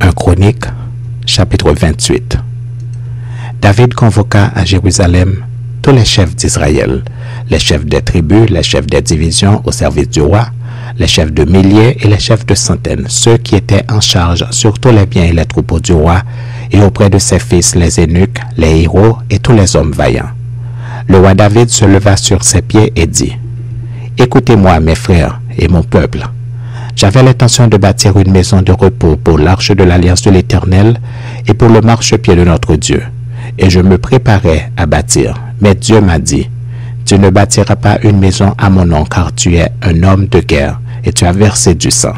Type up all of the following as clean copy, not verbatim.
1 Chroniques, chapitre 28. David convoqua à Jérusalem tous les chefs d'Israël, les chefs des tribus, les chefs des divisions au service du roi, les chefs de milliers et les chefs de centaines, ceux qui étaient en charge sur tous les biens et les troupeaux du roi, et auprès de ses fils les eunuques, les héros et tous les hommes vaillants. Le roi David se leva sur ses pieds et dit, « Écoutez-moi, mes frères et mon peuple. J'avais l'intention de bâtir une maison de repos pour l'arche de l'alliance de l'Éternel et pour le marchepied de notre Dieu. Et je me préparais à bâtir. Mais Dieu m'a dit, tu ne bâtiras pas une maison à mon nom, car tu es un homme de guerre et tu as versé du sang.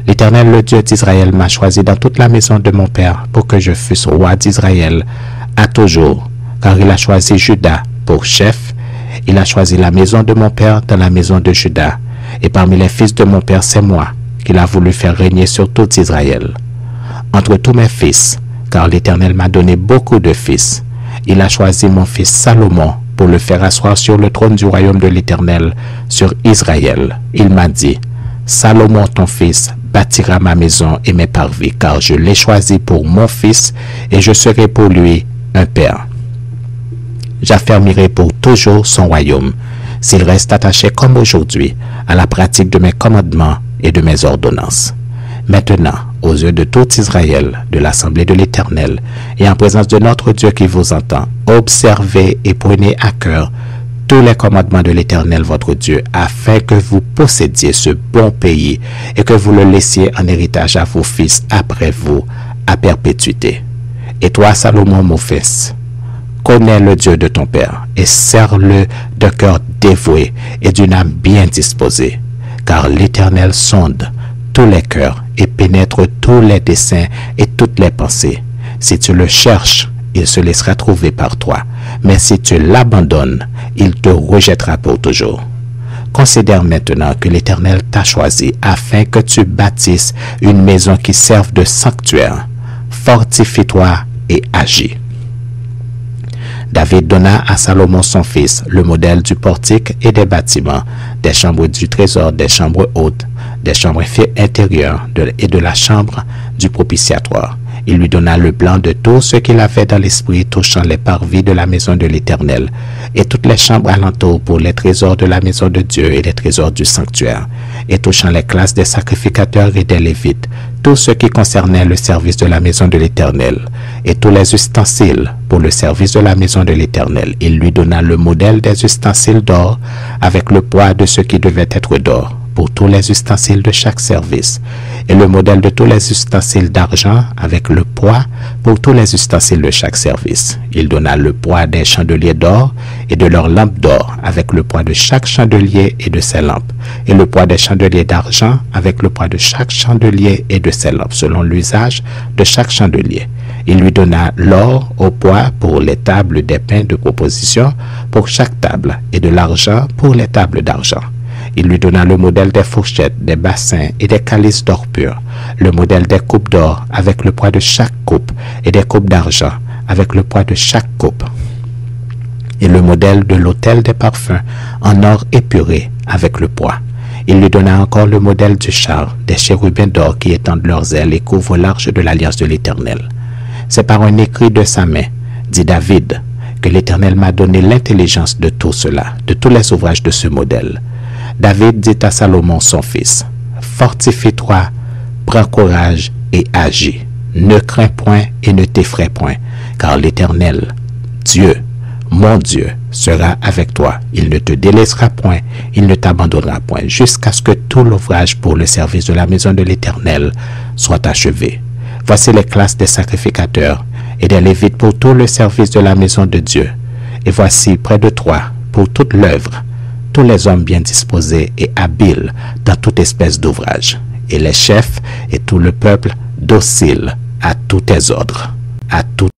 L'Éternel, le Dieu d'Israël, m'a choisi dans toute la maison de mon père pour que je fusse roi d'Israël à toujours, car il a choisi Juda pour chef. Il a choisi la maison de mon père dans la maison de Juda. Et parmi les fils de mon père, c'est moi qu'il a voulu faire régner sur tout Israël. Entre tous mes fils, car l'Éternel m'a donné beaucoup de fils, il a choisi mon fils Salomon pour le faire asseoir sur le trône du royaume de l'Éternel sur Israël. Il m'a dit, Salomon ton fils bâtira ma maison et mes parvis, car je l'ai choisi pour mon fils et je serai pour lui un père. J'affermirai pour toujours son royaume, s'il reste attaché comme aujourd'hui à la pratique de mes commandements et de mes ordonnances. Maintenant, aux yeux de tout Israël, de l'assemblée de l'Éternel, et en présence de notre Dieu qui vous entend, observez et prenez à cœur tous les commandements de l'Éternel votre Dieu, afin que vous possédiez ce bon pays et que vous le laissiez en héritage à vos fils après vous, à perpétuité. Et toi, Salomon, mon fils, connais le Dieu de ton père et sers-le d'un cœur dévoué et d'une âme bien disposée, car l'Éternel sonde tous les cœurs et pénètre tous les desseins et toutes les pensées. Si tu le cherches, il se laissera trouver par toi, mais si tu l'abandonnes, il te rejettera pour toujours. Considère maintenant que l'Éternel t'a choisi afin que tu bâtisses une maison qui serve de sanctuaire. Fortifie-toi et agis. David donna à Salomon son fils le modèle du portique et des bâtiments, des chambres du trésor, des chambres hautes, des chambres intérieures et de la chambre du propitiatoire. Il lui donna le plan de tout ce qu'il avait dans l'esprit touchant les parvis de la maison de l'Éternel et toutes les chambres alentour pour les trésors de la maison de Dieu et les trésors du sanctuaire, et touchant les classes des sacrificateurs et des Lévites, tout ce qui concernait le service de la maison de l'Éternel, et tous les ustensiles pour le service de la maison de l'Éternel. Il lui donna le modèle des ustensiles d'or avec le poids de ce qui devait être d'or pour tous les ustensiles de chaque service, et le modèle de tous les ustensiles d'argent avec le poids pour tous les ustensiles de chaque service. Il donna le poids des chandeliers d'or et de leurs lampes d'or avec le poids de chaque chandelier et de ses lampes, et le poids des chandeliers d'argent avec le poids de chaque chandelier et de ses lampes, selon l'usage de chaque chandelier. Il lui donna l'or au poids pour les tables des pains de proposition pour chaque table, et de l'argent pour les tables d'argent. Il lui donna le modèle des fourchettes, des bassins et des calices d'or pur, le modèle des coupes d'or avec le poids de chaque coupe et des coupes d'argent avec le poids de chaque coupe, et le modèle de l'autel des parfums en or épuré avec le poids. Il lui donna encore le modèle du char, des chérubins d'or qui étendent leurs ailes et couvrent l'arche de l'alliance de l'Éternel. C'est par un écrit de sa main, dit David, que l'Éternel m'a donné l'intelligence de tout cela, de tous les ouvrages de ce modèle. David dit à Salomon son fils, « Fortifie-toi, prends courage et agis. Ne crains point et ne t'effraie point, car l'Éternel, Dieu, mon Dieu, sera avec toi. Il ne te délaissera point, il ne t'abandonnera point, jusqu'à ce que tout l'ouvrage pour le service de la maison de l'Éternel soit achevé. Voici les classes des sacrificateurs et des Lévites pour tout le service de la maison de Dieu. Et voici près de toi, pour toute l'œuvre, tous les hommes bien disposés et habiles dans toute espèce d'ouvrage, et les chefs et tout le peuple docile à tous tes ordres, à tout